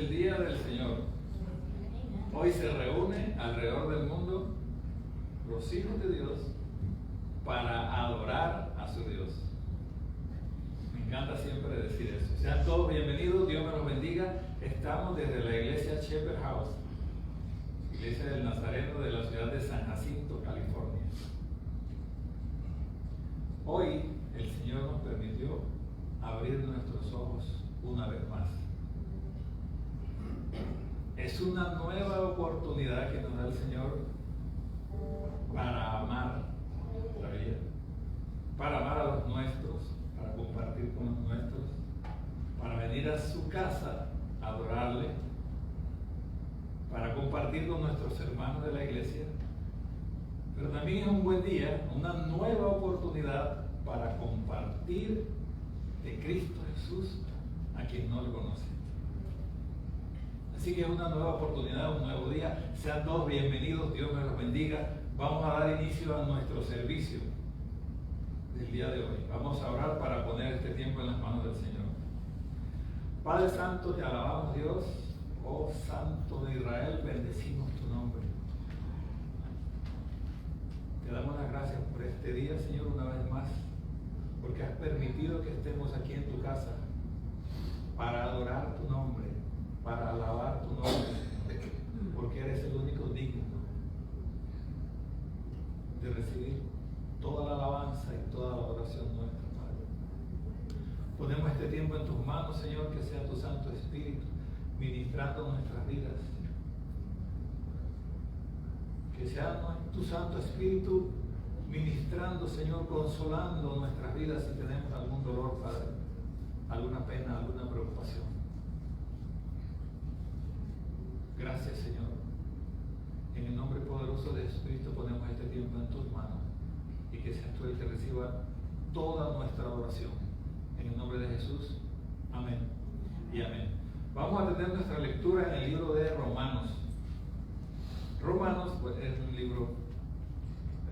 el día del Señor. Hoy se reúne alrededor del mundo los hijos de Dios para adorar a su Dios. Me encanta siempre decir eso. Sean todos bienvenidos, Dios me los bendiga. Estamos desde la iglesia Shepherd House, iglesia del Nazareno de la ciudad de San Jacinto, California. Hoy el Señor nos permitió abrir nuestros ojos una vez más. Es una nueva oportunidad que nos da el Señor para amar la vida, para amar a los nuestros, para compartir con los nuestros, para venir a su casa a adorarle, para compartir con nuestros hermanos de la iglesia. Pero también es un buen día, una nueva oportunidad para compartir de Cristo Jesús a quien no lo conoce. Así que es una nueva oportunidad, un nuevo día. Sean todos bienvenidos, Dios me los bendiga. Vamos a dar inicio a nuestro servicio del día de hoy. Vamos a orar para poner este tiempo en las manos del Señor. Padre Santo, te alabamos, Dios. Oh Santo de Israel, bendecimos tu nombre. Te damos las gracias por este día, Señor, una vez más, porque has permitido que estemos aquí en tu casa para adorar tu nombre, para alabar tu nombre, porque eres el único digno de recibir toda la alabanza y toda la adoración nuestra, Padre. Ponemos este tiempo en tus manos, Señor, que sea tu Santo Espíritu ministrando nuestras vidas. Que sea tu Santo Espíritu ministrando, Señor, consolando nuestras vidas si tenemos algún dolor, Padre, alguna pena, alguna preocupación. Gracias, Señor. En el nombre poderoso de Jesucristo ponemos este tiempo en tus manos y que seas tú el que reciba toda nuestra oración. En el nombre de Jesús, amén y amén. Vamos a tener nuestra lectura en el libro de Romanos. Romanos, pues, es un libro,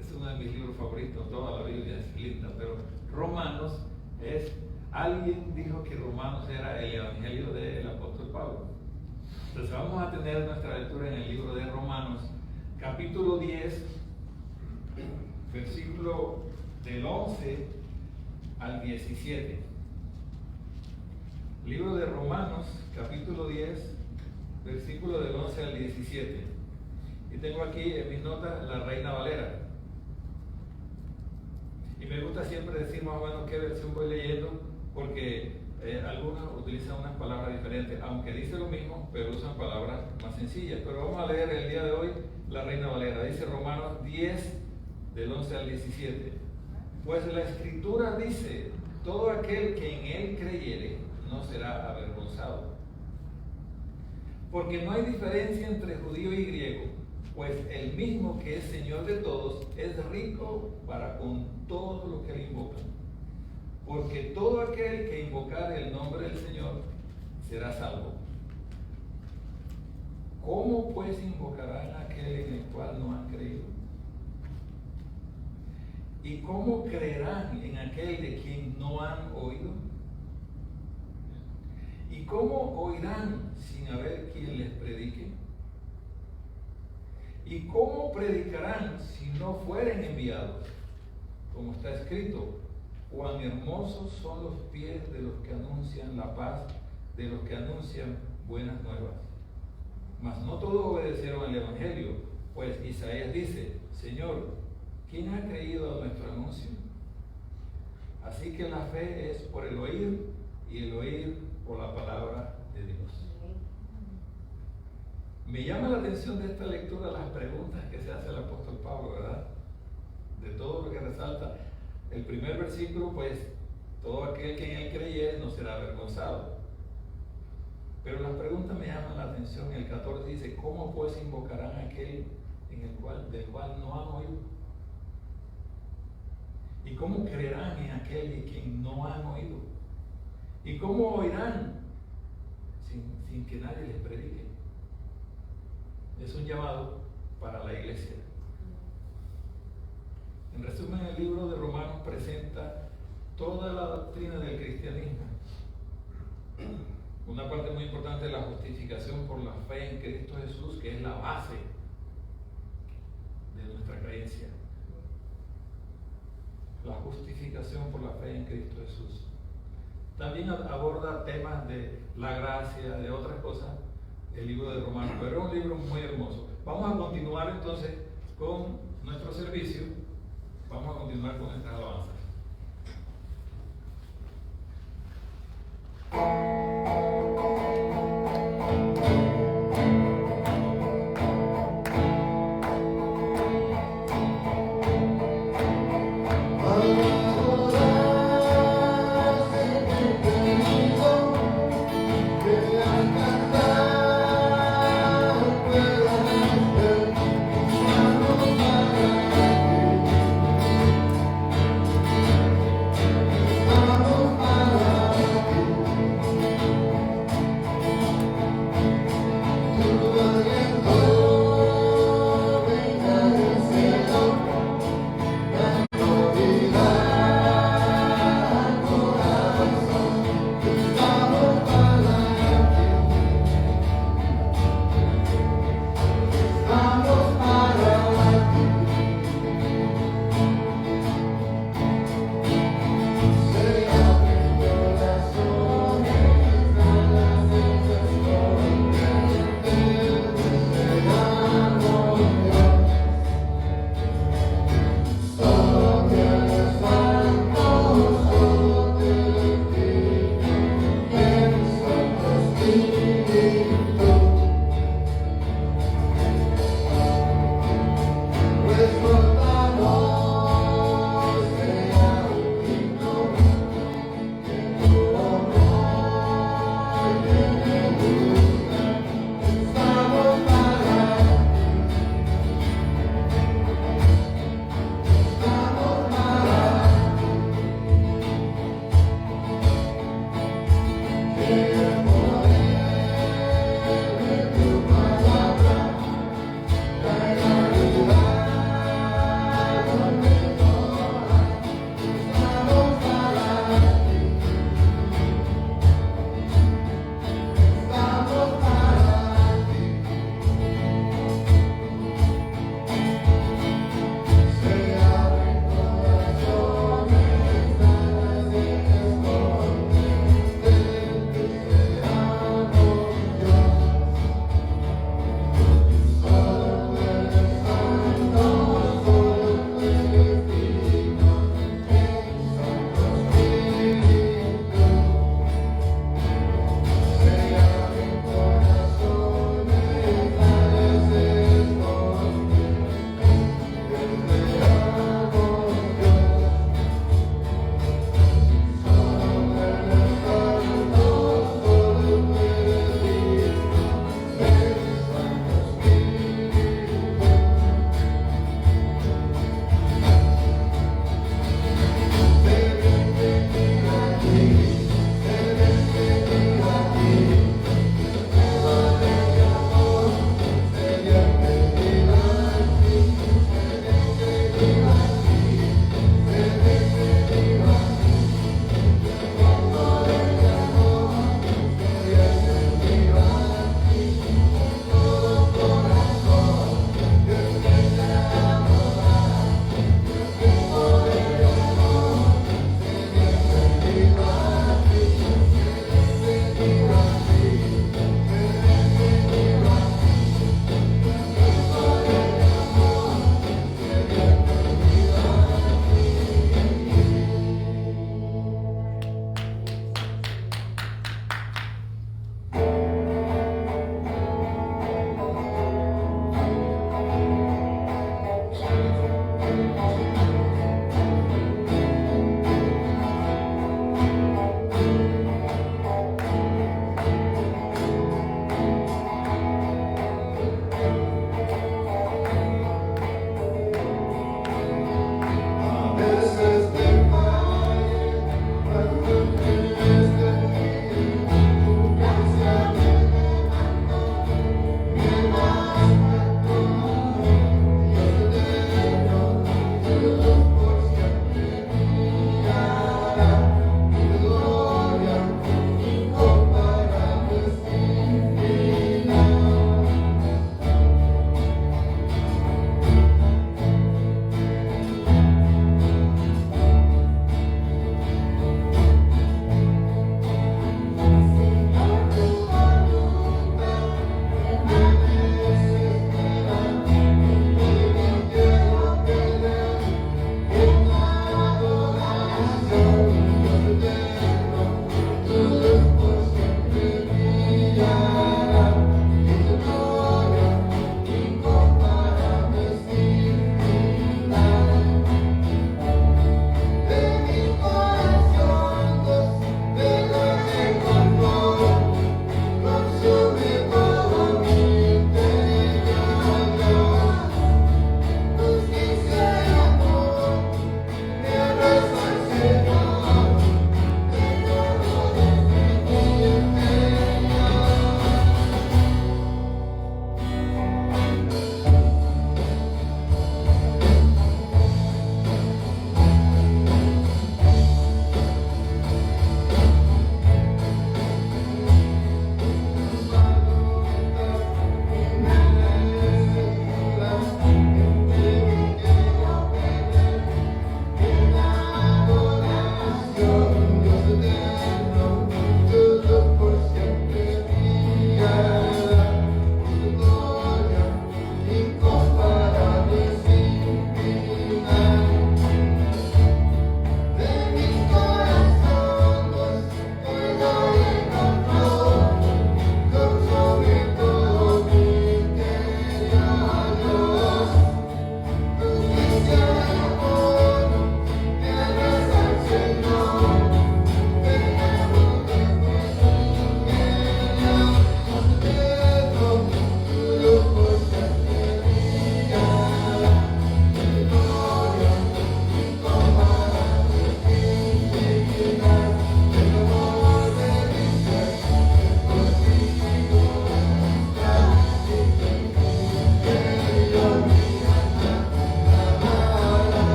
es uno de mis libros favoritos. Toda la Biblia es linda, pero Romanos es, alguien dijo que Romanos era el evangelio del apóstol Pablo. Entonces vamos a tener nuestra lectura en el libro de Romanos, capítulo 10, versículo del 11 al 17. Libro de Romanos, capítulo 10, versículo del 11 al 17. Y tengo aquí en mis notas la Reina Valera. Y me gusta siempre decir más o menos qué versión voy leyendo, porque algunos utilizan unas palabras diferentes, aunque dice lo mismo, pero usan palabras más sencillas. Pero vamos a leer el día de hoy la Reina Valera. Dice Romanos 10, del 11 al 17. Pues la Escritura dice: todo aquel que en él creyere no será avergonzado. Porque no hay diferencia entre judío y griego, pues el mismo que es Señor de todos es rico para con todos los que le invocan. Porque todo aquel que invocare el nombre del Señor será salvo. ¿Cómo pues invocarán a aquel en el cual no han creído? ¿Y cómo creerán en aquel de quien no han oído? ¿Y cómo oirán sin haber quien les predique? ¿Y cómo predicarán si no fueren enviados? Como está escrito: cuán hermosos son los pies de los que anuncian la paz, de los que anuncian buenas nuevas. Mas no todos obedecieron al Evangelio, pues Isaías dice: Señor, ¿quién ha creído a nuestro anuncio? Así que la fe es por el oír, y el oír por la palabra de Dios. Me llama la atención de esta lectura las preguntas que se hace el apóstol Pablo, ¿verdad? De todo lo que resalta. El primer versículo, pues, todo aquel que en él creyere no será avergonzado. Pero las preguntas me llaman la atención. El 14 dice: ¿cómo pues invocarán a aquel del cual no han oído? ¿Y cómo creerán en aquel de quien no han oído? ¿Y cómo oirán sin que nadie les predique? Es un llamado para la iglesia. En resumen, el libro de Romanos presenta toda la doctrina del cristianismo Una parte muy importante de la justificación por la fe en Cristo Jesús, que es la base de nuestra creencia. La justificación por la fe en Cristo Jesús. También aborda temas de la gracia, de otras cosas, el libro de Romanos, pero es un libro muy hermoso. Vamos a continuar entonces con nuestro servicio, vamos a continuar con nuestras alabanzas.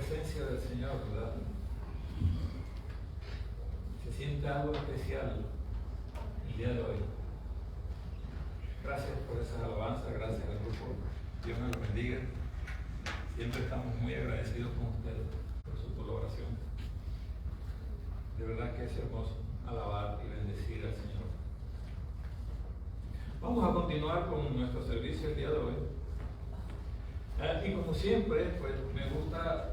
presencia del Señor, ¿verdad? Se siente algo especial el día de hoy. Gracias por esas alabanzas, gracias al grupo. Dios me lo bendiga. Siempre estamos muy agradecidos con ustedes por su colaboración. De verdad que es hermoso alabar y bendecir al Señor. Vamos a continuar con nuestro servicio el día de hoy. Y como siempre, pues me gusta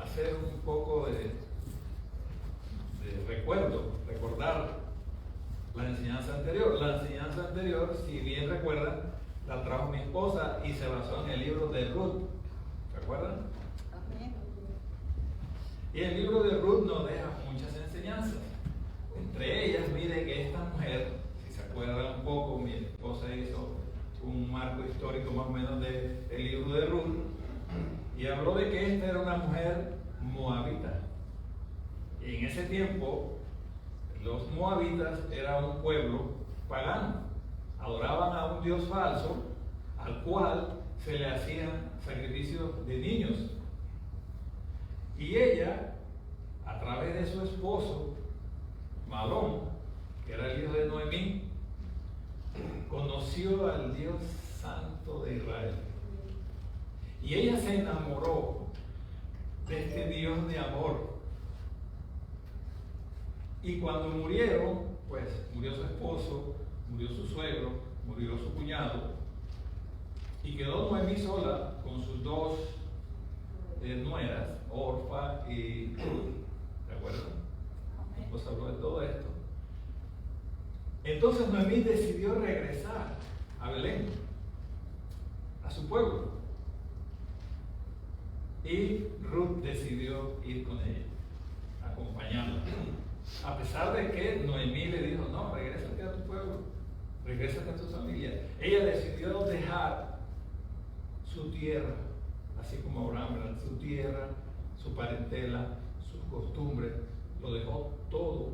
hacer un poco de recordar la enseñanza anterior. La enseñanza anterior, si bien recuerdan, la trajo mi esposa y se basó en el libro de Ruth. ¿Recuerdan? Y el libro de Ruth nos deja muchas enseñanzas. Entre ellas, mire que esta mujer, si se acuerdan un poco, mi esposa hizo un marco histórico más o menos del libro de Ruth y habló de que esta era una mujer moabita. Y en ese tiempo, los moabitas eran un pueblo pagano. Adoraban a un dios falso al cual se le hacían sacrificios de niños. Y ella, a través de su esposo, Malón, que era el hijo de Noemí, conoció al Dios Santo de Israel. Y ella se enamoró de este Dios de amor. Y cuando murieron, pues murió su esposo, murió su suegro, murió su cuñado, y quedó Noemí sola con sus dos nueras, Orfa y Ruth. ¿De acuerdo? Pues habló de todo esto. Entonces Noemí decidió regresar a Belén, a su pueblo. Y Ruth decidió ir con ella, acompañarla. A pesar de que Noemí le dijo, no, regrésate a tu pueblo, regrésate a tu familia. Ella decidió dejar su tierra, así como Abraham, ¿verdad? Su tierra, su parentela, sus costumbres, lo dejó todo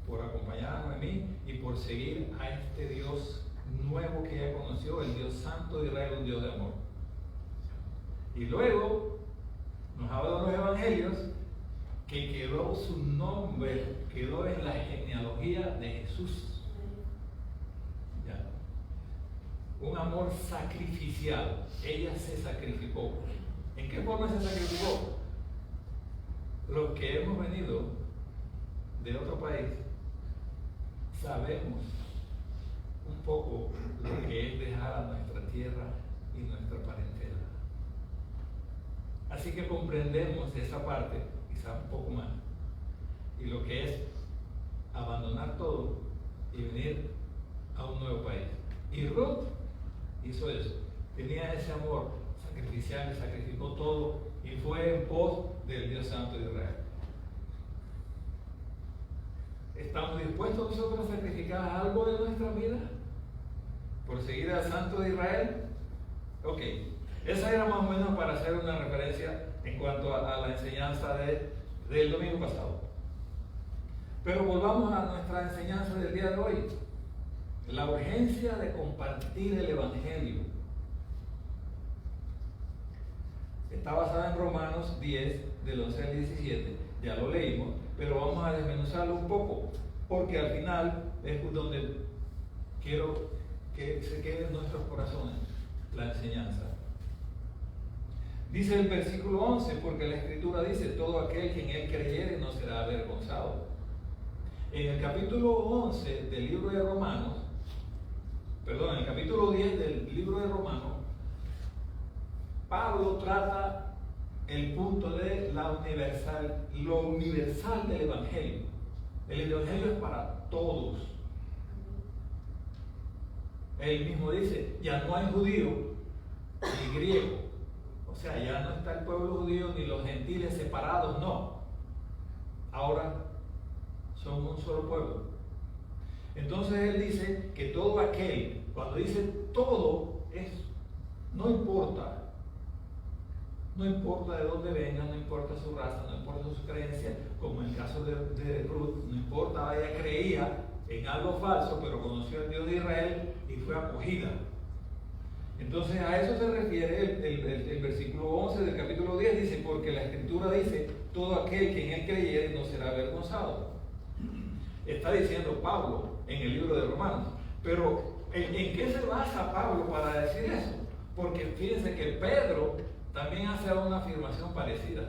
por acompañar a Noemí y por seguir a este Dios nuevo que ella conoció, el Dios Santo de Israel, un Dios de amor. Y luego nos habla de los evangelios que quedó su nombre, quedó en la genealogía de Jesús. ¿Ya? Un amor sacrificial. Ella se sacrificó. ¿En qué forma se sacrificó? Los que hemos venido de otro país sabemos un poco lo que es dejar a nuestra tierra y nuestra parentela. Así que comprendemos esa parte, quizá un poco más, y lo que es abandonar todo y venir a un nuevo país. Y Ruth hizo eso, tenía ese amor sacrificial, le sacrificó todo y fue en pos del Dios Santo de Israel. ¿Estamos dispuestos nosotros a sacrificar algo de nuestra vida por seguir al Santo de Israel? Ok, esa era más o menos para hacer una referencia en cuanto a la enseñanza del domingo pasado. Pero volvamos a nuestra enseñanza del día de hoy. La urgencia de compartir el Evangelio. Está basada en Romanos 10, del 11 al 17. Ya lo leímos, pero vamos a desmenuzarlo un poco, porque al final es donde quiero que se quede en nuestros corazones la enseñanza. Dice el versículo 11, porque la Escritura dice, todo aquel que en él creyere no será avergonzado. En el capítulo 11 del libro de Romanos, en el capítulo 10 del libro de Romanos, Pablo trata el punto de lo universal del Evangelio. El Evangelio es para todos. Él mismo dice, ya no hay judío ni griego. O sea, ya no está el pueblo judío ni los gentiles separados, no. Ahora son un solo pueblo. Entonces él dice que todo aquel, cuando dice todo, es, no importa de dónde venga, no importa su raza, no importa su creencia, como en el caso de Ruth, no importa, ella creía en algo falso, pero conoció al Dios de Israel y fue acogida. Entonces a eso se refiere el versículo 11 del capítulo 10. 2:6 dice, porque la Escritura dice, todo aquel que en él creyere no será avergonzado. Está diciendo Pablo en el libro de Romanos. Pero, ¿en qué se basa Pablo para decir eso? Porque fíjense que Pedro también hace una afirmación parecida.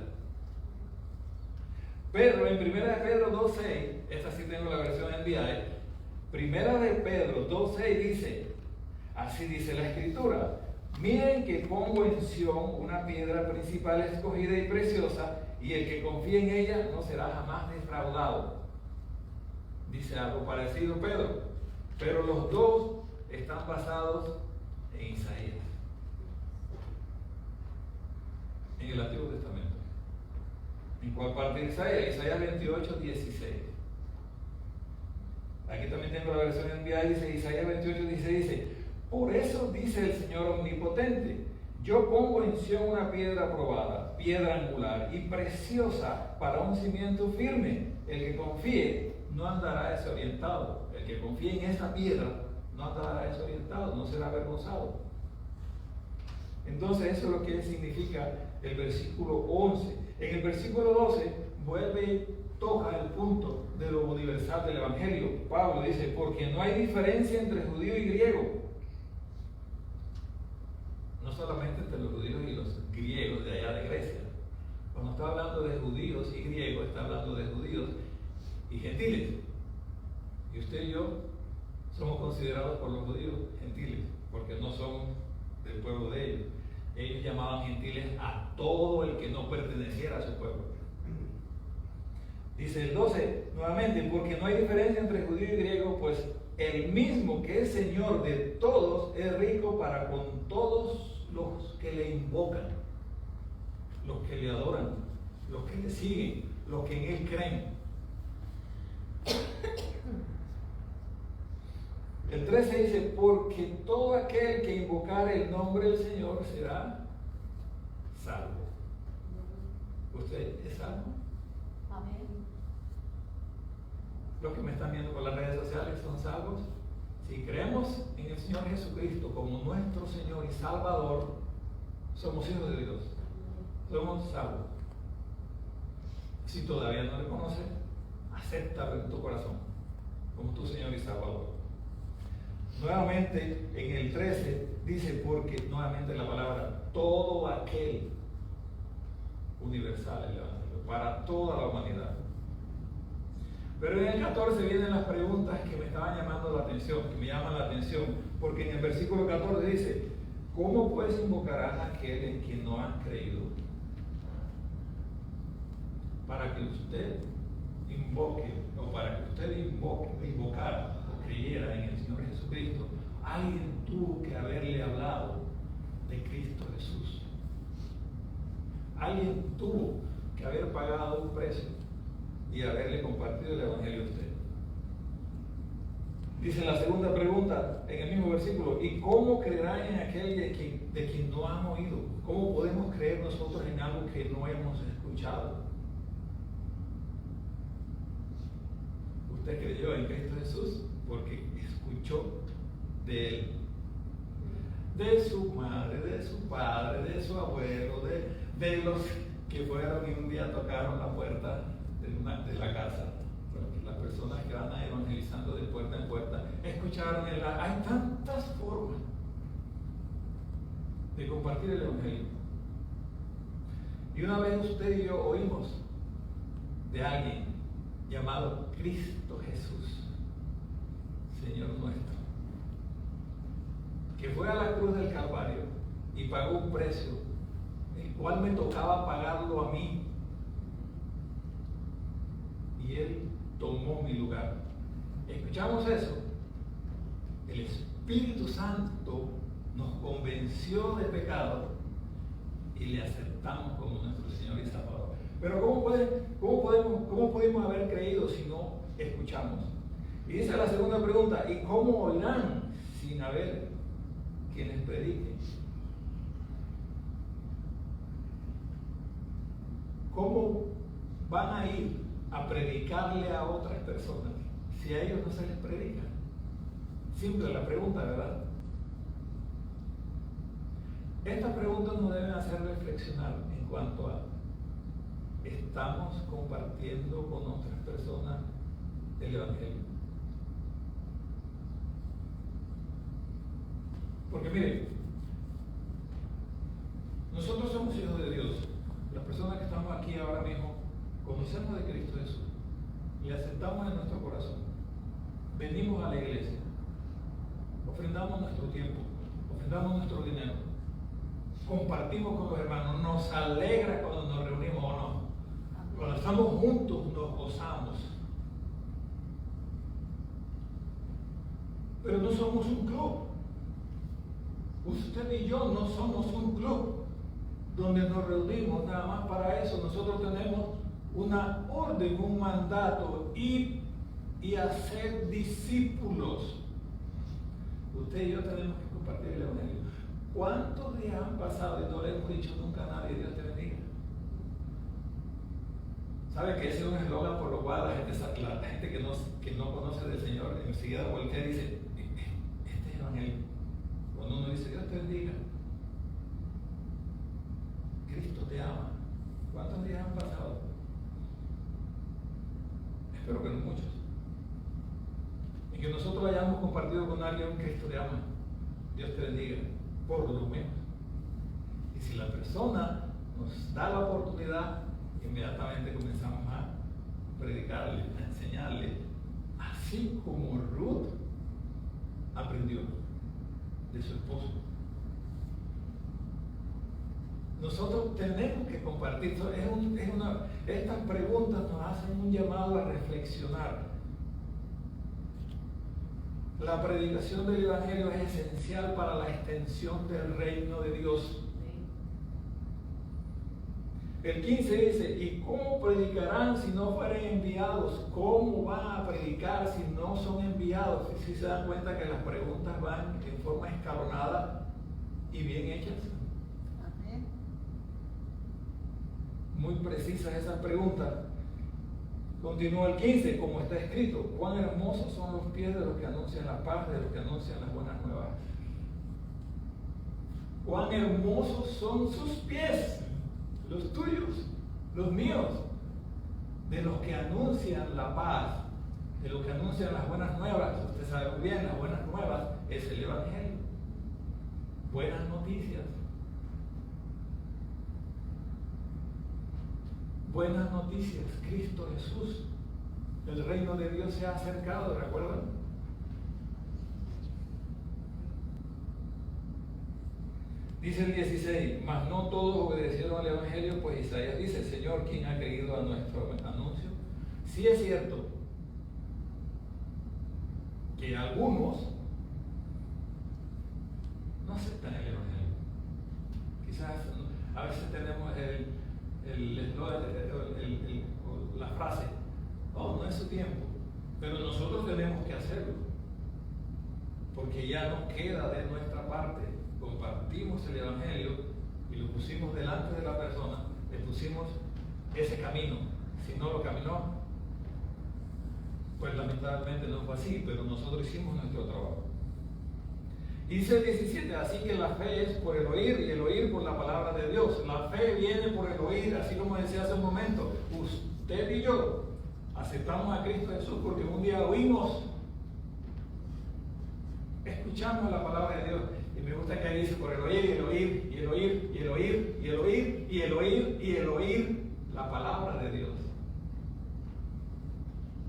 Pedro, en 1 de Pedro 2:6, esta sí tengo la versión enviada, 1 de Pedro 2:6 dice, así dice la Escritura, miren que pongo en Sión una piedra principal escogida y preciosa, y el que confíe en ella no será jamás defraudado. Dice algo parecido Pedro, pero los dos están basados en Isaías, en el Antiguo Testamento. ¿En cuál parte de Isaías? Isaías 28:16. Aquí también tengo la versión enviada, dice Isaías 28:16, dice, por eso dice el Señor Omnipotente, yo pongo en Sión una piedra probada, piedra angular y preciosa para un cimiento firme. El que confíe no andará desorientado. El que confíe en esa piedra no andará desorientado, no será avergonzado. Entonces eso es lo que significa el versículo 11. En el versículo 12 vuelve, toca el punto de lo universal del Evangelio. Pablo dice, porque no hay diferencia entre judío y griego. No solamente entre los judíos y los griegos de allá de Grecia. Cuando está hablando de judíos y griegos, está hablando de judíos y gentiles. Y usted y yo somos considerados por los judíos gentiles, porque no somos del pueblo de ellos. Ellos llamaban gentiles a todo el que no perteneciera a su pueblo. Dice el 12, nuevamente, porque no hay diferencia entre judío y griego, pues el mismo que es Señor de todos es rico para con todos los que le invocan, los que le adoran, los que le siguen, los que en Él creen. El 13 dice, porque todo aquel que invocare el nombre del Señor será salvo. ¿Usted es salvo? Amén. Los que me están viendo por las redes sociales son salvos. Si creemos en el Señor Jesucristo como nuestro Señor y Salvador, somos hijos de Dios. Somos salvos. Si todavía no le conoces, acéptalo en tu corazón como tu Señor y Salvador. Nuevamente en el 13 dice, porque nuevamente la palabra todo aquel, universal el Evangelio, para toda la humanidad. Pero en el 14 vienen las preguntas que me estaban llamando la atención, que me llaman la atención, porque en el versículo 14 dice, ¿cómo pues invocarán a aquel en quien no han creído? Para que usted invoque, o para que usted invocara o creyera en el Señor Jesucristo, alguien tuvo que haberle hablado de Cristo Jesús. Alguien tuvo que haber pagado un precio y haberle compartido el Evangelio a usted. Dice la segunda pregunta en el mismo versículo, ¿y cómo creerán en aquel de quien no han oído? ¿Cómo podemos creer nosotros en algo que no hemos escuchado? Usted creyó en Cristo Jesús porque escuchó de Él, de su madre, de su padre, de su abuelo, de los que fueron y un día tocaron la puerta de la casa. Las personas que van evangelizando de puerta en puerta escucharon hay tantas formas de compartir el Evangelio. Y una vez usted y yo oímos de alguien llamado Cristo Jesús, Señor nuestro, que fue a la cruz del Calvario y pagó un precio, el cual me tocaba pagarlo a mí, y Él tomó mi lugar. Escuchamos eso. El Espíritu Santo nos convenció de pecado y le aceptamos como nuestro Señor y Salvador. Pero ¿cómo pudimos haber creído si no escuchamos? Y dice la segunda pregunta, ¿y cómo oirán sin haber quienes prediquen? ¿Cómo van a ir a predicarle a otras personas si a ellos no se les predica? Simple la pregunta, ¿verdad? Estas preguntas nos deben hacer reflexionar en cuanto a: ¿estamos compartiendo con otras personas el Evangelio? Porque miren, nosotros somos hijos de Dios. Las personas que estamos aquí ahora mismo conocemos de Cristo Jesús, le aceptamos en nuestro corazón, venimos a la iglesia, ofrendamos nuestro tiempo, ofrendamos nuestro dinero, compartimos con los hermanos, nos alegra cuando nos reunimos o no. Cuando estamos juntos nos gozamos. Pero no somos un club. Usted y yo no somos un club donde nos reunimos nada más para eso. Nosotros tenemos una orden, un mandato: ir y hacer discípulos. Usted y yo tenemos que compartir el Evangelio. ¿Cuántos días han pasado y no le hemos dicho nunca a nadie Dios te bendiga? ¿Sabe que ese es un eslogan por lo cual la gente que no conoce del Señor enseguida voltea y dice: este es el Evangelio? Cuando uno dice Dios te bendiga, Cristo te ama, ¿cuántos días han pasado? Espero que no muchos. Y que nosotros hayamos compartido con alguien: Cristo te ama, Dios te bendiga, por lo menos. Y si la persona nos da la oportunidad, inmediatamente comenzamos a predicarle, a enseñarle, así como Ruth aprendió de su esposo. Nosotros tenemos que compartir. Estas preguntas nos hacen un llamado a reflexionar. La predicación del Evangelio es esencial para la extensión del reino de Dios. El 15 dice: ¿y cómo predicarán si no fueren enviados? ¿Cómo van a predicar si no son enviados? Si se dan cuenta que las preguntas van en forma escalonada y bien hechas. Amén. Muy precisas esas preguntas. Continúa el 15, como está escrito: cuán hermosos son los pies de los que anuncian la paz, de los que anuncian las buenas nuevas. Cuán hermosos son sus pies, los tuyos, los míos, de los que anuncian la paz, de los que anuncian las buenas nuevas. Usted sabe muy bien, las buenas nuevas es el Evangelio. Buenas noticias. Buenas noticias, Cristo Jesús. El reino de Dios se ha acercado, ¿recuerdan? Dice el 16: mas no todos obedecieron al Evangelio, pues Isaías dice: Señor, ¿quién ha creído a nuestro anuncio? Sí es cierto que algunos no aceptan el Evangelio. Quizás a veces tenemos la frase: oh, no es su tiempo. Pero nosotros tenemos que hacerlo, porque ya no queda de nuestra parte. Compartimos el Evangelio y lo pusimos delante de la persona, le pusimos ese camino. Si no lo caminó, pues lamentablemente no fue así, pero nosotros hicimos nuestro trabajo. Y dice el 17: así que la fe es por el oír, y el oír por la palabra de Dios. La fe viene por el oír, así como decía hace un momento. Usted y yo aceptamos a Cristo Jesús porque un día oímos, escuchamos la palabra de Dios. Y me gusta que ahí dice: por el oír, y el oír, y el oír, y el oír, y el oír, y el oír, y el oír la palabra de Dios.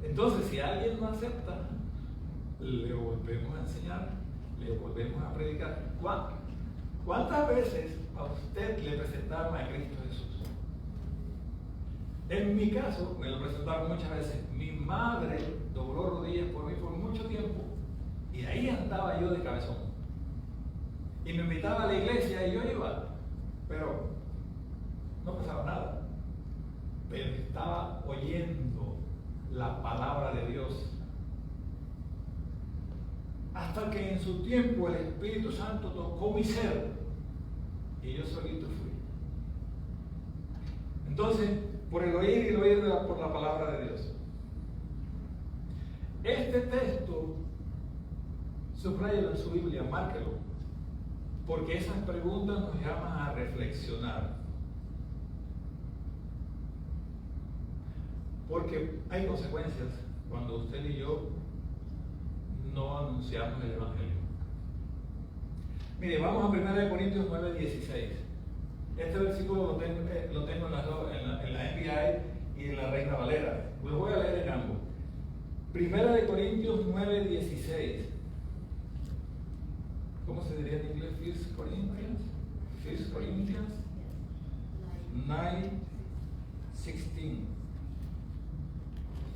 Entonces, si alguien no acepta, le volvemos a enseñar, le volvemos a predicar. ¿Cuántas veces a usted le presentaron a Cristo Jesús? En mi caso, me lo presentaron muchas veces. Mi madre dobló rodillas por mí por mucho tiempo, y ahí andaba yo de cabezón. Y me invitaba a la iglesia y yo iba, pero no pasaba nada. Pero estaba oyendo la palabra de Dios. Hasta que en su tiempo el Espíritu Santo tocó mi ser y yo solito fui. Entonces, por el oír y el oír por la palabra de Dios. Este texto, subráyelo en su Biblia, márquelo. porque esas preguntas nos llaman a reflexionar. Porque hay consecuencias cuando usted y yo no anunciamos el Evangelio. Mire, vamos a 1 Corintios 9:16. Este versículo lo tengo en la NBI y en la Reina Valera. Lo voy a leer en ambos. 1 Corintios 9:16. ¿Cómo se diría en inglés? 1 Corinthians 9:16.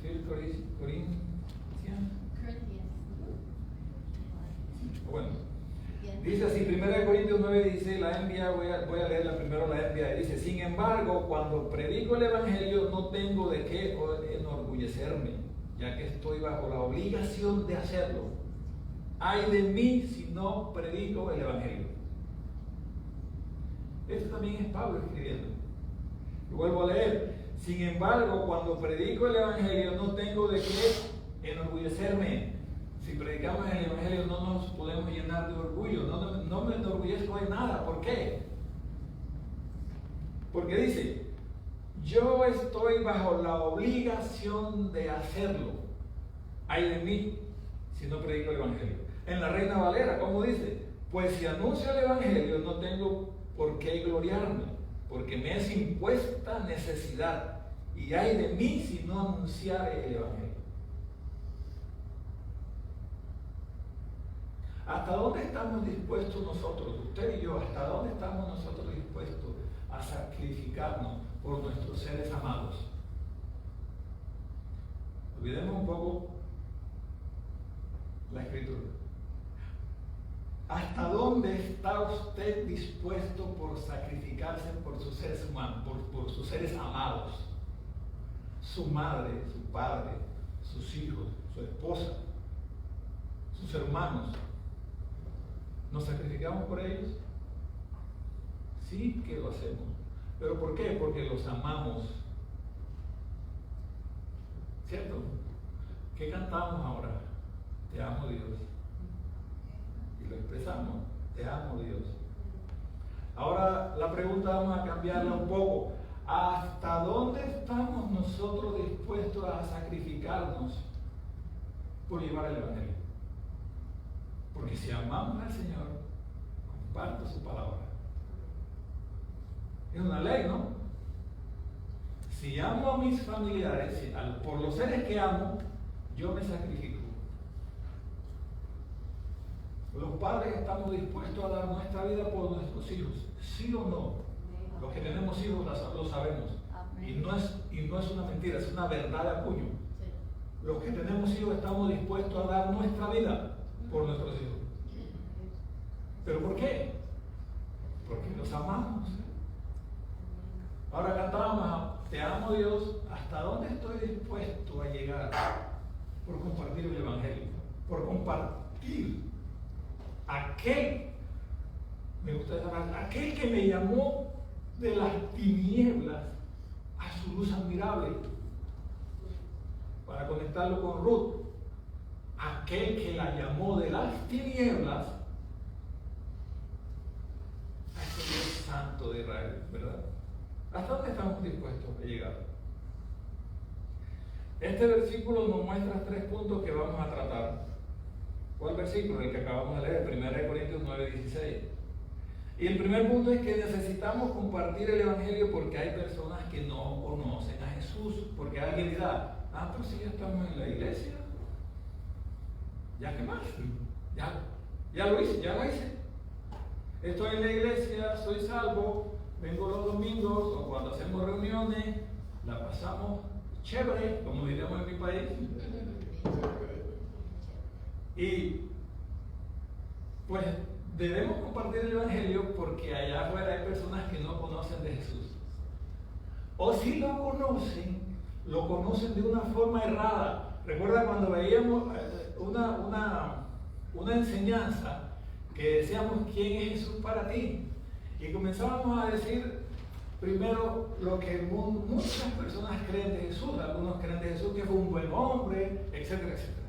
1 Corinthians. Bueno, dice así, 1 Corintios 9:16, la envía, voy a leerla primero, la envía, dice: sin embargo, cuando predico el Evangelio no tengo de qué enorgullecerme, ya que estoy bajo la obligación de hacerlo. Ay de mí si no predico el Evangelio. Esto también es Pablo escribiendo. Y vuelvo a leer: sin embargo, cuando predico el Evangelio no tengo de qué enorgullecerme. Si predicamos el Evangelio no nos podemos llenar de orgullo. No me enorgullezco de nada. ¿Por qué? Porque dice: yo estoy bajo la obligación de hacerlo. Ay de mí si no predico el Evangelio. En la Reina Valera, ¿cómo dice? Pues si anuncio el Evangelio no tengo por qué gloriarme, porque me es impuesta necesidad. Y ay de mí si no anunciare el Evangelio. ¿Hasta dónde estamos dispuestos nosotros, usted y yo, hasta dónde estamos nosotros dispuestos a sacrificarnos por nuestros seres amados? Olvidemos un poco la Escritura. ¿Hasta dónde está usted dispuesto por sacrificarse por sus seres humanos, por sus seres amados? Su madre, su padre, sus hijos, su esposa, sus hermanos. ¿Nos sacrificamos por ellos? Sí que lo hacemos. ¿Pero por qué? Porque los amamos. ¿Cierto? ¿Qué cantamos ahora? Te amo, Dios. Y lo expresamos. Te amo, Dios. Ahora la pregunta vamos a cambiarla un poco. ¿Hasta dónde estamos nosotros dispuestos a sacrificarnos por llevar el Evangelio? Porque si amamos al Señor, comparto su palabra. Es una ley, ¿no? Si amo a mis familiares, por los seres que amo, yo me sacrifico. Los padres estamos dispuestos a dar nuestra vida por nuestros hijos, ¿sí o no? Los que tenemos hijos lo sabemos. Y no es una mentira, es una verdad a puño. Los que tenemos hijos estamos dispuestos a dar nuestra vida por nuestros hijos. ¿Pero por qué? Porque los amamos. Ahora cantábamos: te amo, Dios. ¿Hasta dónde estoy dispuesto a llegar por compartir el Evangelio? Por compartir me gusta esa frase, aquel que me llamó de las tinieblas a su luz admirable. Para conectarlo con Ruth, aquel que la llamó de las tinieblas a ese Dios santo de Israel, ¿verdad? ¿Hasta dónde estamos dispuestos a llegar? Este versículo nos muestra 3 puntos que vamos a tratar. ¿Cuál versículo? El que acabamos de leer, 1 Corintios 9:16. Y el primer punto es que necesitamos compartir el Evangelio porque hay personas que no conocen a Jesús. Porque alguien dirá: pero si ya estamos en la iglesia, ¿ya qué más? Ya lo hice. Estoy en la iglesia, soy salvo, vengo los domingos o cuando hacemos reuniones, la pasamos chévere, como diríamos en mi país. Y pues debemos compartir el Evangelio porque allá afuera hay personas que no conocen de Jesús. O si lo conocen de una forma errada. Recuerda cuando veíamos una enseñanza que decíamos: ¿quién es Jesús para ti? Y comenzábamos a decir primero lo que muchas personas creen de Jesús. Algunos creen de Jesús que fue un buen hombre, etcétera, etcétera.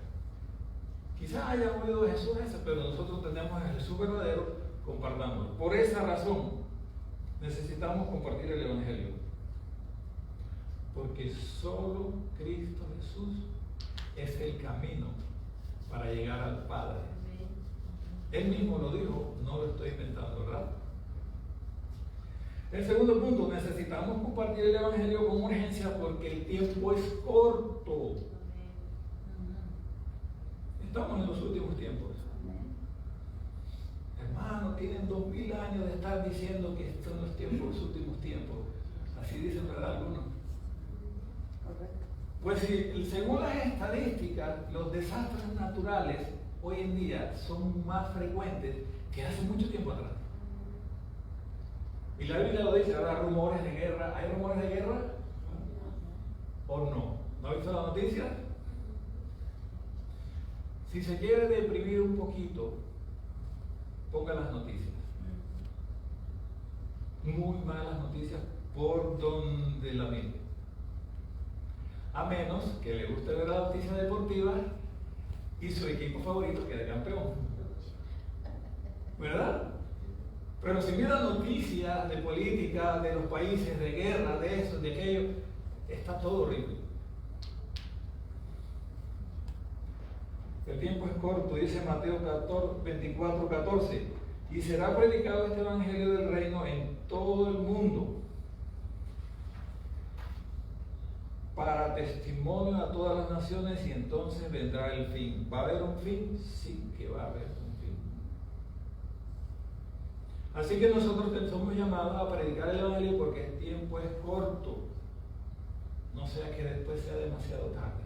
Quizás hayan oído de Jesús ese, pero nosotros tenemos el Jesús verdadero compartámoslo. Por esa razón necesitamos compartir el Evangelio, porque solo Cristo Jesús es el camino para llegar al Padre. Él mismo lo dijo, no lo estoy inventando, ¿verdad? El segundo punto, necesitamos compartir el Evangelio con urgencia porque el tiempo es corto. Estamos en los últimos tiempos. Hermano, tienen 2000 años de estar diciendo que son los tiempos, los últimos tiempos. Así dicen, ¿verdad? Algunos. Pues si, según las estadísticas, los desastres naturales hoy en día son más frecuentes que hace mucho tiempo atrás. Y la Biblia lo dice, habrá rumores de guerra. ¿Hay rumores de guerra? ¿O no? ¿No ha visto la noticia? Si se quiere deprimir un poquito, ponga las noticias. Muy malas noticias por donde la mire. A menos que le guste ver la noticia deportiva y su equipo favorito quede campeón. ¿Verdad? Pero si mira noticias de política, de los países, de guerra, de eso, de aquello, está todo horrible. El tiempo es corto, dice Mateo 24:14, y será predicado este evangelio del reino en todo el mundo para testimonio a todas las naciones, y entonces vendrá el fin. ¿Va a haber un fin? Sí que va a haber un fin. Así que nosotros somos llamados a predicar el evangelio porque el tiempo es corto, no sea que después sea demasiado tarde.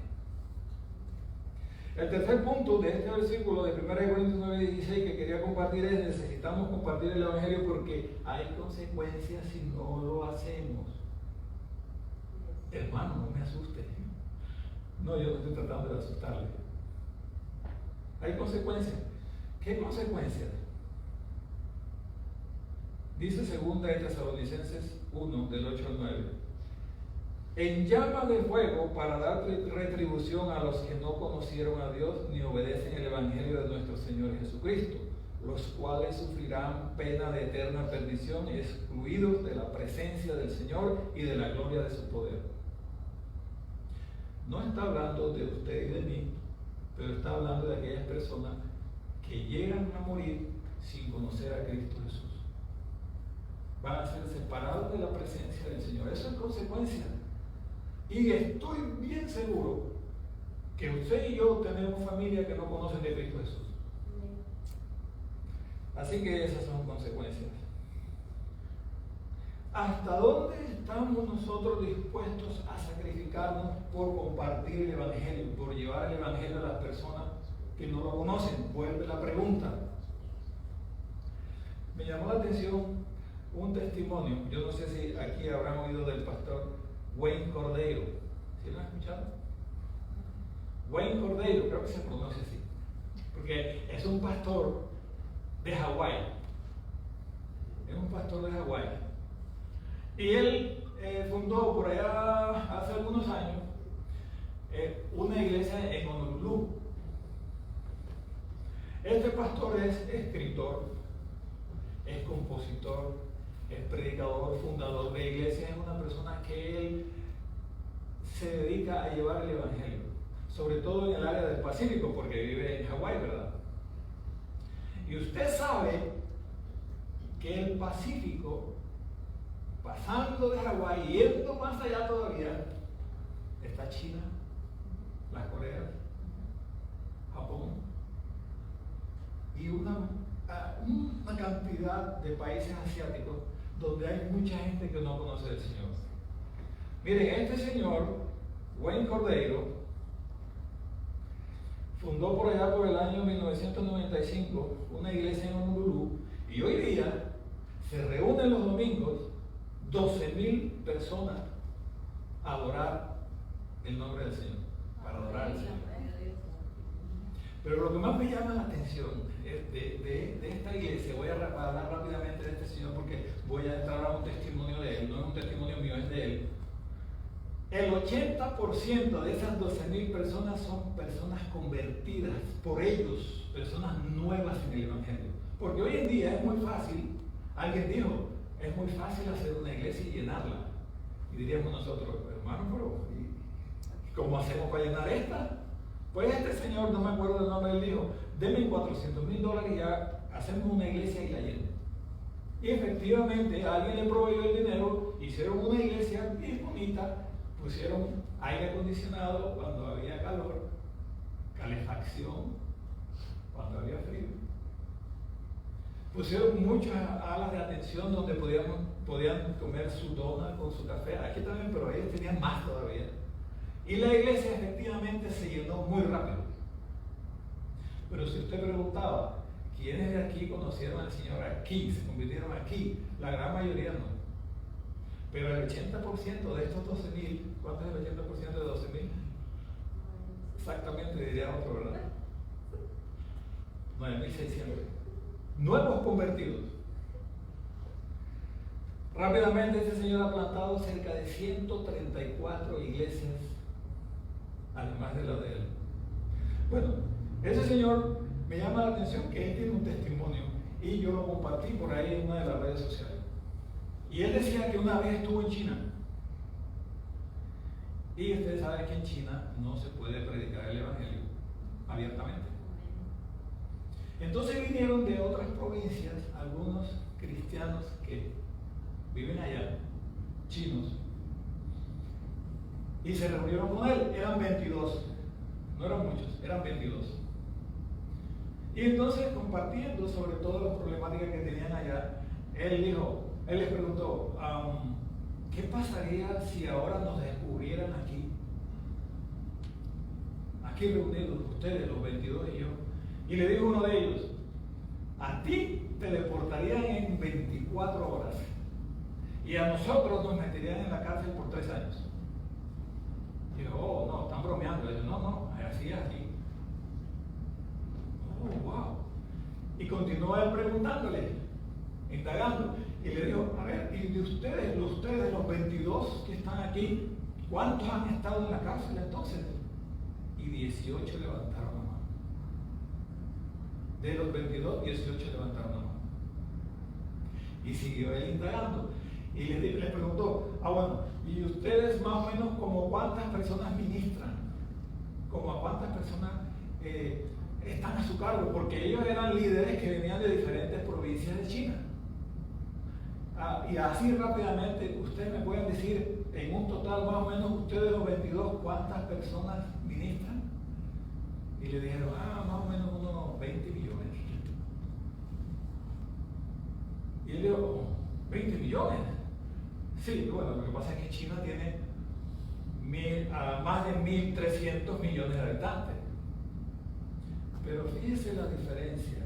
El tercer punto de este versículo de 1 Corintios 9:16 que quería compartir es: necesitamos compartir el evangelio porque hay consecuencias si no lo hacemos. Hermano, no me asuste. No, yo no estoy tratando de asustarle. Hay consecuencias. ¿Qué consecuencias? Dice 2 de Tesalonicenses 1, del 8 al 9. En llama de fuego para dar retribución a los que no conocieron a Dios ni obedecen el evangelio de nuestro Señor Jesucristo, los cuales sufrirán pena de eterna perdición, excluidos de la presencia del Señor y de la gloria de su poder. No está hablando de usted y de mí, pero está hablando de aquellas personas que llegan a morir sin conocer a Cristo Jesús. Van a ser separados de la presencia del Señor. Eso es consecuencia. Y estoy bien seguro que usted y yo tenemos familia que no conocen de Cristo Jesús. Así que esas son consecuencias. ¿Hasta dónde estamos nosotros dispuestos a sacrificarnos por compartir el evangelio, por llevar el evangelio a las personas que no lo conocen? Vuelve la pregunta. Me llamó la atención un testimonio. Yo no sé si aquí habrán oído del pastor Wayne Cordeiro. ¿Sí lo han escuchado? Wayne Cordeiro, creo que se pronuncia así, porque es un pastor de Hawái. Es un pastor de Hawái. Y él fundó por allá hace algunos años una iglesia en Honolulu. Este pastor es escritor, es compositor, es predicador, fundador de iglesia, es una persona que él se dedica a llevar el evangelio, sobre todo en el área del Pacífico, porque vive en Hawái, ¿verdad? Y usted sabe que el Pacífico, pasando de Hawái, yendo más allá todavía, está China, las Coreas, Japón y una cantidad de países asiáticos donde hay mucha gente que no conoce al Señor. Miren, este señor, Wayne Cordeiro, fundó por allá por el año 1995 una iglesia en Honolulu, y hoy día se reúnen los domingos 12,000 personas a adorar el nombre del Señor, para adorar al Señor. Pero lo que más me llama la atención de esta iglesia, voy a hablar rápidamente de este señor porque voy a entrar a un testimonio de él, no es un testimonio mío, es de él. El 80% de esas 12,000 personas son personas convertidas por ellos, personas nuevas en el evangelio. Porque hoy en día es muy fácil, alguien dijo, es muy fácil hacer una iglesia y llenarla. Y diríamos nosotros, hermano, pero ¿cómo hacemos para llenar esta? Pues este señor, no me acuerdo del nombre, él dijo, denme $400,000 y ya hacemos una iglesia y la lleno. Y efectivamente alguien le proveyó el dinero, hicieron una iglesia bien bonita, pusieron aire acondicionado cuando había calor, calefacción cuando había frío, pusieron muchas alas de atención donde podían comer su dona con su café, aquí también, pero ellos tenían más todavía. Y la iglesia efectivamente se llenó muy rápido. Pero si usted preguntaba, ¿quiénes de aquí conocieron al Señor aquí, se convirtieron aquí? La gran mayoría no. Pero el 80% de estos 12,000, ¿cuánto es el 80% de 12,000? Exactamente, diría otro, ¿verdad? 9,600. Nuevos convertidos. Rápidamente este señor ha plantado cerca de 134 iglesias, además de la de él. Bueno, ese señor me llama la atención que él tiene un testimonio y yo lo compartí por ahí en una de las redes sociales. Y él decía que una vez estuvo en China. Y ustedes saben que en China no se puede predicar el evangelio abiertamente. Entonces vinieron de otras provincias algunos cristianos que viven allá, chinos, y se reunieron con él. Eran 22, no eran muchos, eran 22. Y entonces, compartiendo sobre todas las problemáticas que tenían allá, él les preguntó, ¿qué pasaría si ahora nos descubrieran aquí reunidos ustedes, los 22 y yo? Y le dijo uno de ellos, a ti te deportarían en 24 horas y a nosotros nos meterían en la cárcel por 3 años. Y yo, oh, no, están bromeando. Y yo, no, así es aquí. Oh, wow. Y continuó él preguntándole, indagando, y le dijo, a ver, y de ustedes, los 22 que están aquí, ¿cuántos han estado en la cárcel entonces? Y 18 levantaron la mano. De los 22, 18 levantaron la mano. Y siguió él indagando. Y le preguntó, bueno, ¿y ustedes más o menos como cuántas personas ministran? ¿Como a cuántas personas están a su cargo? Porque ellos eran líderes que venían de diferentes provincias de China. Y así rápidamente, ustedes me pueden decir, en un total más o menos, ustedes los 22, ¿cuántas personas ministran? Y le dijeron, más o menos unos 20 millones. Y él dijo, ¿20 millones? Sí, bueno, lo que pasa es que China tiene más de 1.300 millones de habitantes. Pero fíjese la diferencia.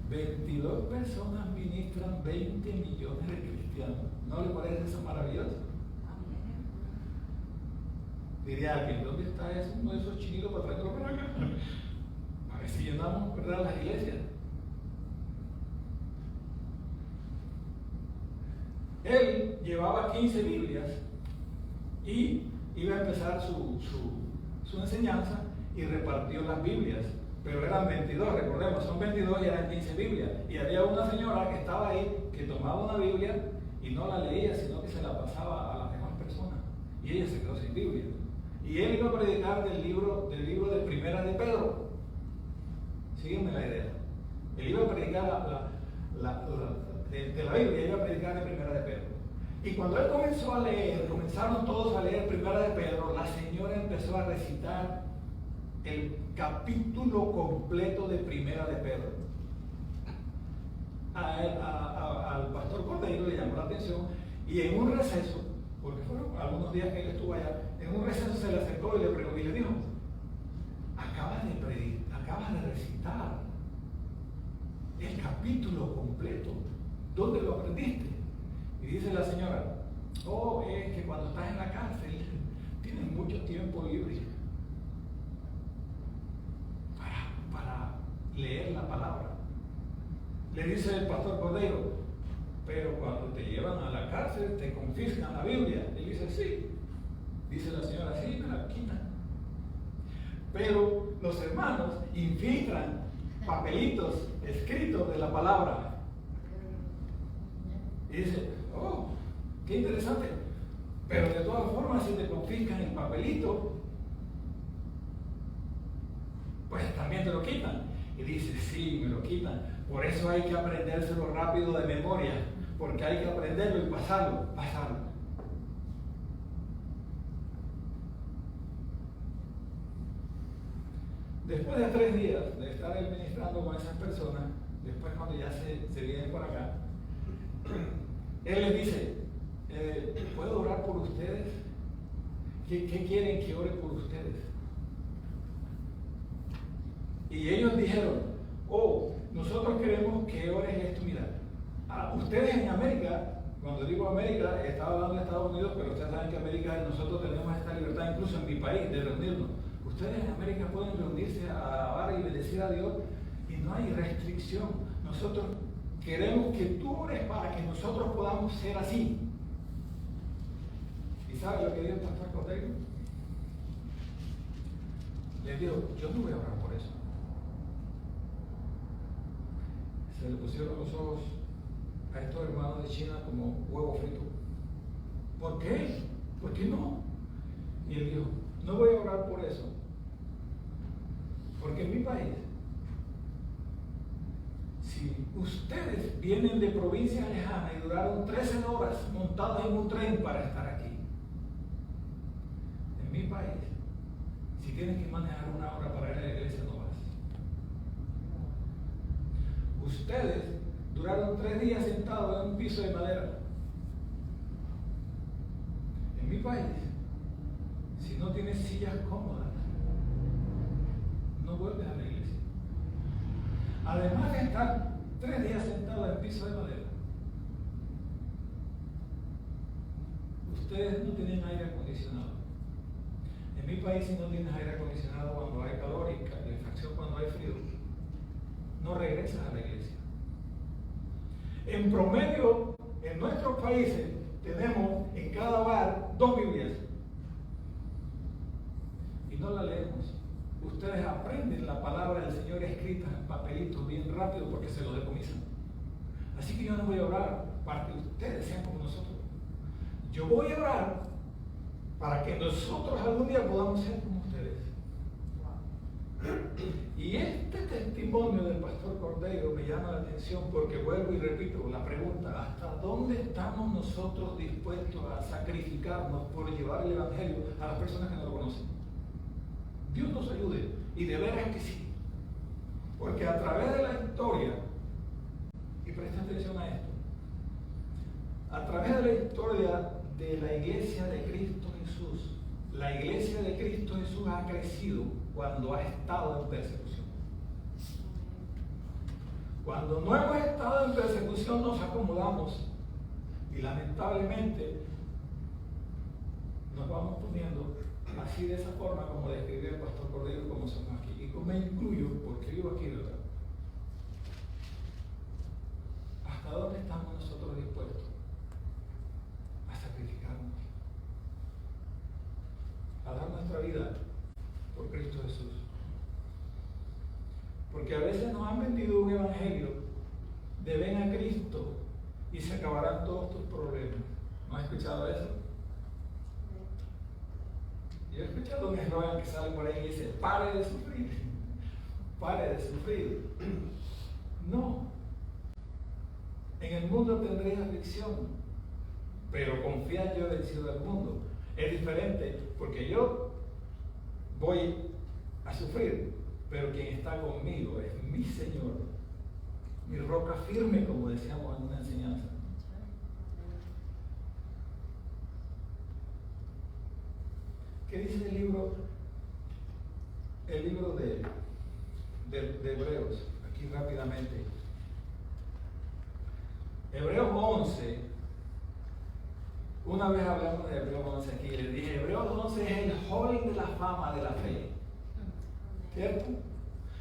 22 personas ministran 20 millones de cristianos. ¿No le parece eso maravilloso? Diría alguien, ¿dónde está eso? Uno de esos chinitos para traerlo para acá. A ver si llenamos, ¿verdad?, las iglesias. Él llevaba 15 Biblias y iba a empezar su enseñanza y repartió las Biblias. Pero eran 22, recordemos, son 22 y eran 15 Biblias. Y había una señora que estaba ahí, que tomaba una Biblia y no la leía, sino que se la pasaba a las demás personas. Y ella se quedó sin Biblia. Y él iba a predicar del libro de Primera de Pedro. Sígueme la idea. Él iba a predicar de la Biblia, iba a predicar de Primera de Pedro. Y cuando él comenzó a leer, comenzaron todos a leer Primera de Pedro, la señora empezó a recitar el capítulo completo de Primera de Pedro. Al pastor Cordeiro le llamó la atención y en un receso, porque fueron algunos días que él estuvo allá, en un receso se le acercó y le preguntó y le dijo, acabas de recitar el capítulo completo, ¿dónde lo aprendiste? Y dice la señora, es que cuando estás en la cárcel tienes mucho tiempo libre para leer la palabra. Le dice el pastor Cordeiro, pero cuando te llevan a la cárcel te confiscan la Biblia. Él dice, sí. Dice la señora, sí, me la quitan. Pero los hermanos infiltran papelitos escritos de la palabra. Y dice, oh, qué interesante. Pero de todas formas, si te confiscan el papelito, pues también te lo quitan. Y dice, sí, me lo quitan. Por eso hay que aprendérselo rápido de memoria, porque hay que aprenderlo y pasarlo. Después de 3 días de estar administrando con esas personas, después cuando ya se vienen por acá, él les dice, ¿puedo orar por ustedes? ¿Qué quieren que ore por ustedes? Y ellos dijeron, oh, nosotros queremos que ores esto. Mira, ustedes en América, cuando digo América, estaba hablando de Estados Unidos, pero ustedes saben que América, nosotros tenemos esta libertad, incluso en mi país, de reunirnos. Ustedes en América pueden reunirse a alabar y bendecir a Dios y no hay restricción. Nosotros queremos que tú ores para que nosotros podamos ser así. ¿Y sabe lo que dijo el pastor Cordero? Le dijo, yo no voy a orar por eso. Se le pusieron los ojos a estos hermanos de China como huevo frito. ¿Por qué? ¿Por qué no? Y él dijo, no voy a orar por eso. Porque en mi país, si ustedes vienen de provincias lejanas y duraron 13 horas montados en un tren para estar aquí, en mi país, si tienes que manejar 1 hora para ir a la iglesia, no vas. Ustedes duraron 3 días sentados en un piso de madera. En mi país, si no tienes sillas cómodas, no vuelves a la iglesia. Además de estar 3 días sentados en piso de madera, ustedes no tienen aire acondicionado. En mi país, si no tienes aire acondicionado cuando hay calor y calefacción cuando hay frío, no regresas a la iglesia. En promedio, en nuestros países, tenemos en cada hogar 2 Biblias y no la leemos. Ustedes aprenden la palabra del Señor escrita en papelitos bien rápido porque se lo decomisan. Así que yo no voy a orar para que ustedes sean como nosotros. Yo voy a orar para que nosotros algún día podamos ser como ustedes. Y este testimonio del pastor Cordero me llama la atención porque vuelvo y repito la pregunta, ¿hasta dónde estamos nosotros dispuestos a sacrificarnos por llevar el evangelio a las personas que no lo conocen? Dios nos ayude, y de veras que sí, porque a través de la historia, y presta atención a esto, a través de la historia de la iglesia de Cristo Jesús, la iglesia de Cristo Jesús ha crecido cuando ha estado en persecución. Cuando no hemos estado en persecución nos acomodamos y lamentablemente nos vamos poniendo así de esa forma como describió el pastor Cordero como somos aquí. Y me incluyo porque vivo aquí, ¿verdad? ¿Hasta dónde estamos nosotros dispuestos a sacrificarnos? A dar nuestra vida por Cristo Jesús. Porque a veces nos han vendido un evangelio de ven a Cristo y se acabarán todos tus problemas. ¿No has escuchado eso? Yo he escuchado un eslogan que sale por ahí y dice, pare de sufrir, pare de sufrir. No. En el mundo tendréis aflicción, pero confiad, yo he vencido al mundo. Es diferente, porque yo voy a sufrir, pero quien está conmigo es mi Señor, mi roca firme, como decíamos en una enseñanza. ¿Qué dice el libro? El libro de Hebreos, aquí rápidamente. Hebreos 11, una vez hablamos de Hebreos 11 aquí, les dije, Hebreos 11 es el hall de la fama de la fe, ¿cierto?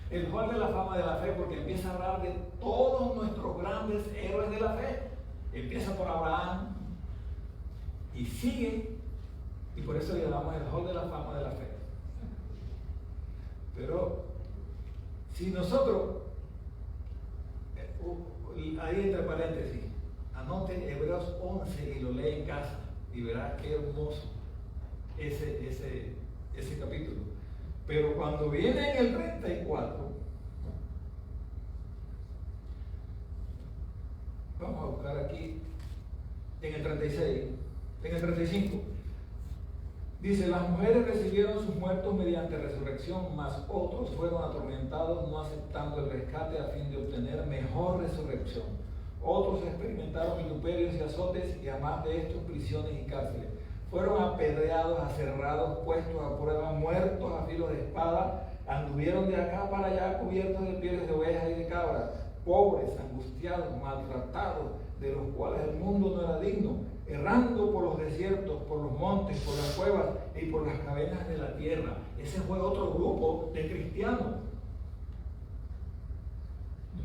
El hall de la fama de la fe, porque empieza a hablar de todos nuestros grandes héroes de la fe. Empieza por Abraham y sigue, y por eso le llamamos el hall de la fama de la fe. Pero si nosotros Y ahí entre paréntesis, anote Hebreos 11 y lo lee en casa y verá qué hermoso ese capítulo. Pero cuando viene en el 34, vamos a buscar aquí, en el 36, en el 35, dice: las mujeres recibieron sus muertos mediante resurrección, mas otros fueron atormentados no aceptando el rescate a fin de obtener mejor resurrección. Otros experimentaron vituperios y azotes, y además de estos prisiones y cárceles. Fueron apedreados, aserrados, puestos a prueba, muertos a filo de espada, anduvieron de acá para allá cubiertos de pieles de ovejas y de cabras, pobres, angustiados, maltratados, de los cuales el mundo no era digno, errando por los desiertos, por los montes, por las cuevas y por las cavernas de la tierra. Ese fue otro grupo de cristianos.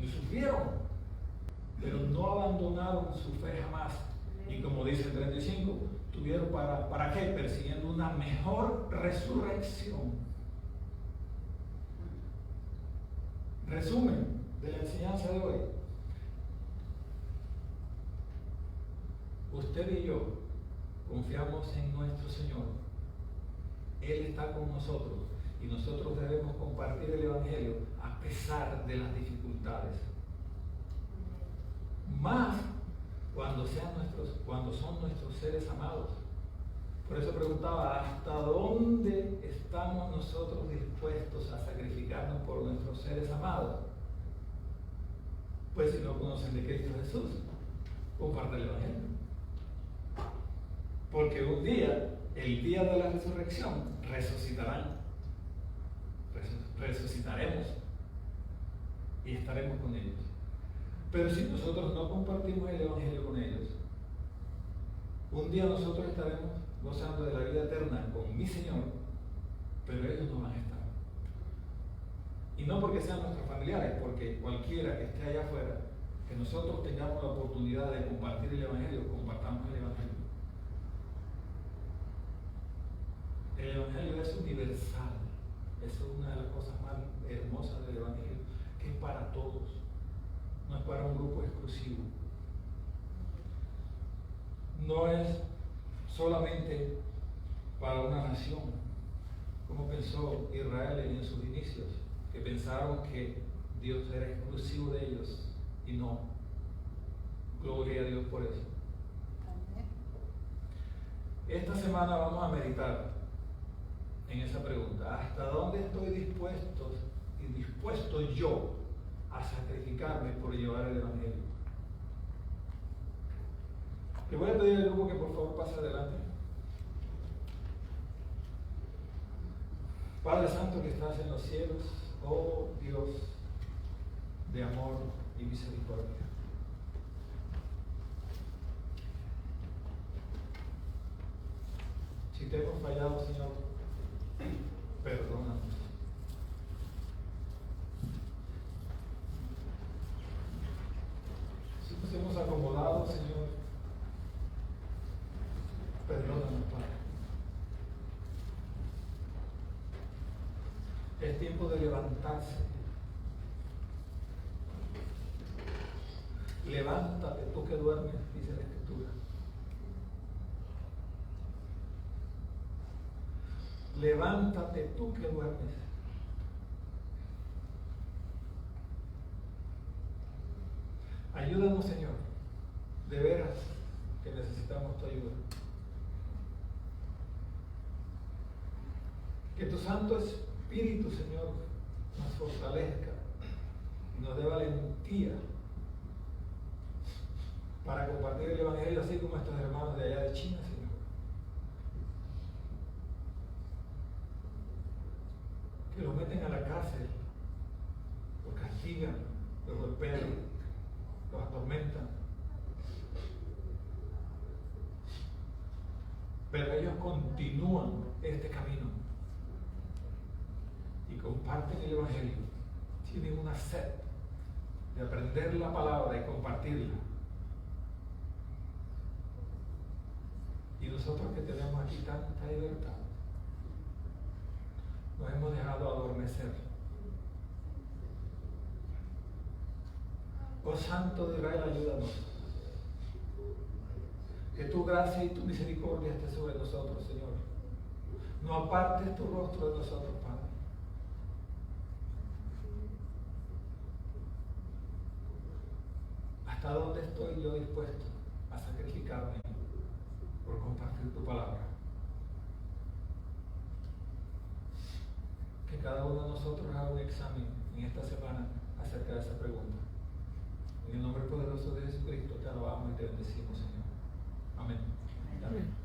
Y sufrieron, pero no abandonaron su fe jamás. Y como dice el 35, tuvieron ¿para qué? Persiguiendo una mejor resurrección. Resumen de la enseñanza de hoy. Usted y yo confiamos en nuestro Señor. Él está con nosotros y nosotros debemos compartir el Evangelio a pesar de las dificultades. Más cuando son nuestros seres amados. Por eso preguntaba, ¿hasta dónde estamos nosotros dispuestos a sacrificarnos por nuestros seres amados? Pues si no conocen de Cristo Jesús, comparte el Evangelio. Porque un día, el día de la resurrección, resucitaremos y estaremos con ellos. Pero si nosotros no compartimos el Evangelio con ellos, un día nosotros estaremos gozando de la vida eterna con mi Señor, pero ellos no van a estar. Y no porque sean nuestros familiares, porque cualquiera que esté allá afuera, que nosotros tengamos la oportunidad de compartir el Evangelio, compartamos el Evangelio. El Evangelio es universal. Esa es una de las cosas más hermosas del Evangelio, que es para todos, no es para un grupo exclusivo. No es solamente para una nación, como pensó Israel en sus inicios, que pensaron que Dios era exclusivo de ellos, y no. Gloria a Dios por eso. Esta semana vamos a meditar en esa pregunta: ¿hasta dónde estoy dispuesto yo a sacrificarme por llevar el Evangelio? Le voy a pedir al grupo que por favor pase adelante. Padre Santo que estás en los cielos, oh Dios de amor y misericordia, si te hemos fallado, Señor, perdónanos. Si nos hemos acomodado, Señor, perdónanos, Padre. Es tiempo de levantarse. Levántate tú que duermes, dice la Escritura. Levántate tú que duermes. Ayúdanos, Señor. De veras que necesitamos tu ayuda. Que tu Santo Espíritu, Señor, nos fortalezca y nos dé valentía para compartir el Evangelio, así como estos hermanos de allá de China, Señor. Que los meten a la cárcel, los castigan, los golpean, los atormentan. Pero ellos continúan este camino y comparten el Evangelio. Tienen una sed de aprender la palabra y compartirla. Y nosotros que tenemos aquí tanta libertad, nos hemos dejado adormecer. Oh Santo de Israel, ayúdanos. Que tu gracia y tu misericordia esté sobre nosotros, Señor. No apartes tu rostro de nosotros, Padre. ¿Hasta dónde estoy yo dispuesto a sacrificarme por compartir tu palabra? Que cada uno de nosotros haga un examen en esta semana acerca de esa pregunta. En el nombre poderoso de Jesucristo te alabamos y te bendecimos, Señor. Amén. Amén.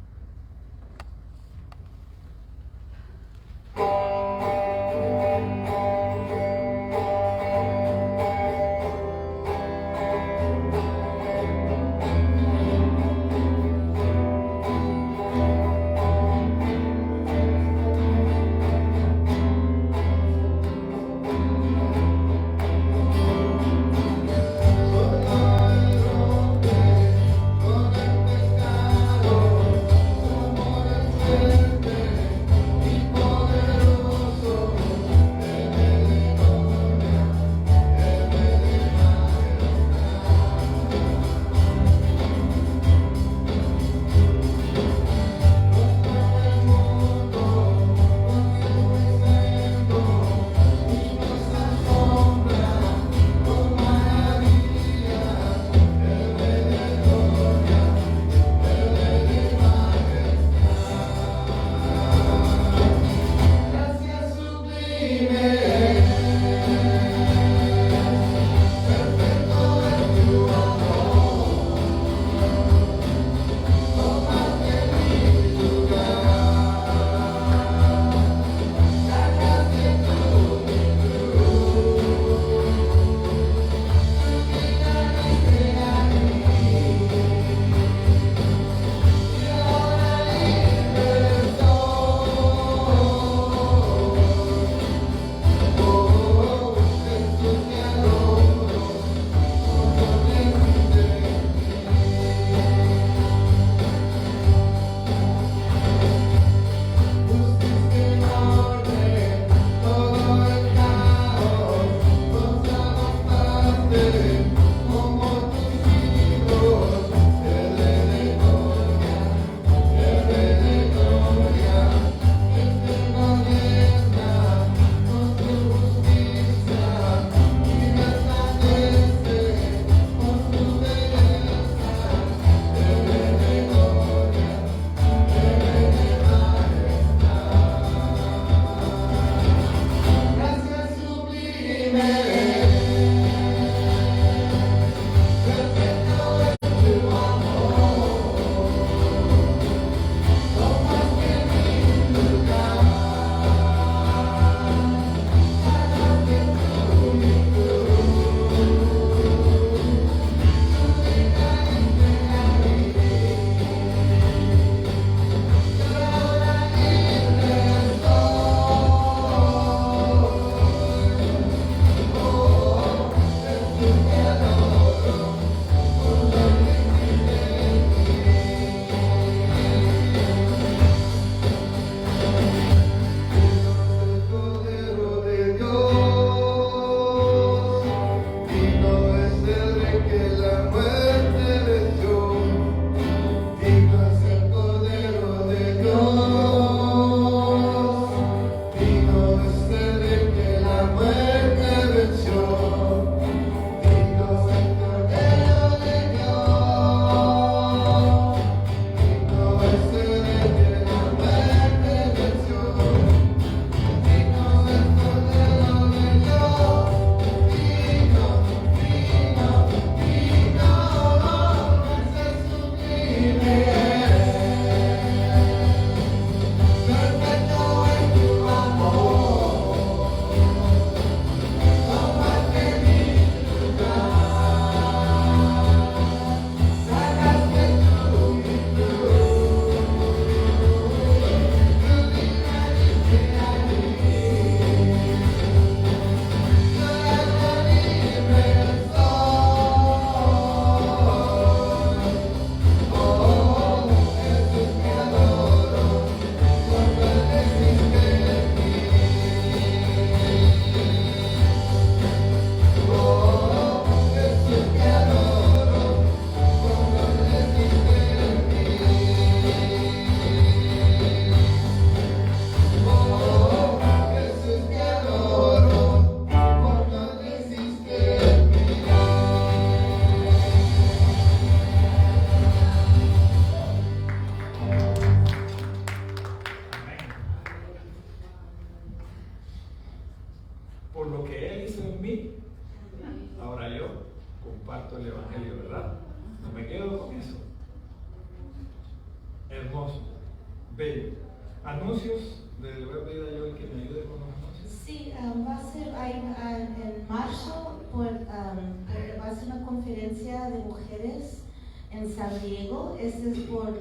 Anuncios. Le voy a pedir a Joel que me ayude con los anuncios. Sí, va a ser en marzo, va a ser una conferencia de mujeres en San Diego. Este es por el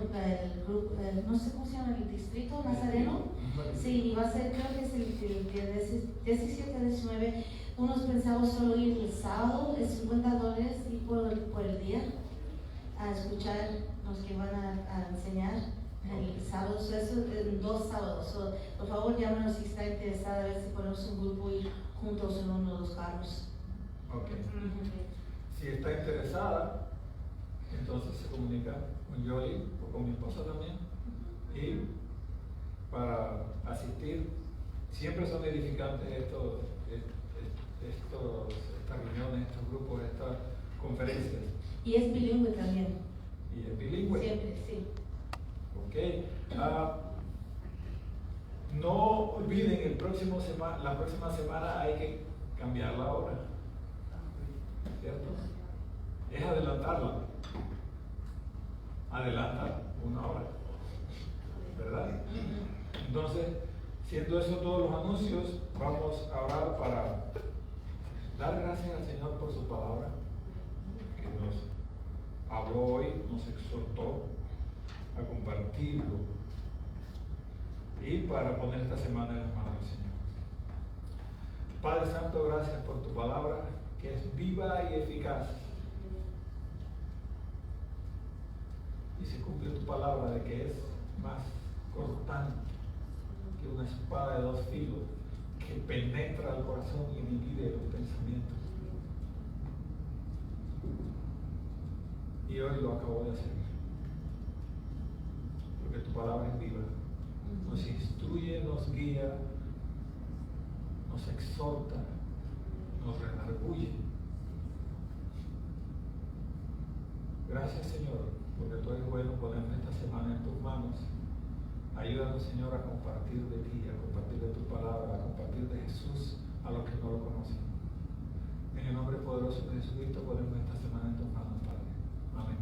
grupo, no sé cómo se llama, el distrito Nazareno. Sí, y va a ser, creo que es el 17-19. Unos pensamos solo ir el sábado, es $50 y por el día a escuchar los que van a enseñar el sábado. Eso es 2 sábados. Por favor, llámanos si está interesada, a ver si ponemos un grupo y ir juntos en uno de los carros. Ok. Si está interesada, entonces se comunica con Yoli o con mi esposa también. Y para asistir, siempre son edificantes estas reuniones, estos grupos, estas conferencias. Y es bilingüe también. Y es bilingüe. Siempre, sí. Ok. No olviden, la próxima semana hay que cambiar la hora. ¿Cierto? Es adelantarla. Adelanta 1 hora. ¿Verdad? Entonces, siendo eso todos los anuncios, vamos a orar para dar gracias al Señor por su palabra, que nos habló hoy, nos exhortó a compartirlo y para poner esta semana en las manos del Señor. Padre Santo, gracias por tu palabra, que es viva y eficaz. Y se cumple tu palabra de que es más cortante que una espada de 2 filos, que penetra el corazón y divide los pensamientos. Y hoy lo acabo de hacer, porque tu palabra es viva, nos instruye, nos guía, nos exhorta, nos redarguye. Gracias, Señor, porque tú eres bueno. Ponemos esta semana en tus manos. Ayúdanos, Señor, a compartir de ti, a compartir de tu palabra, a compartir de Jesús a los que no lo conocen. En el nombre poderoso de Jesucristo ponemos esta semana en tus manos, Padre. Amén.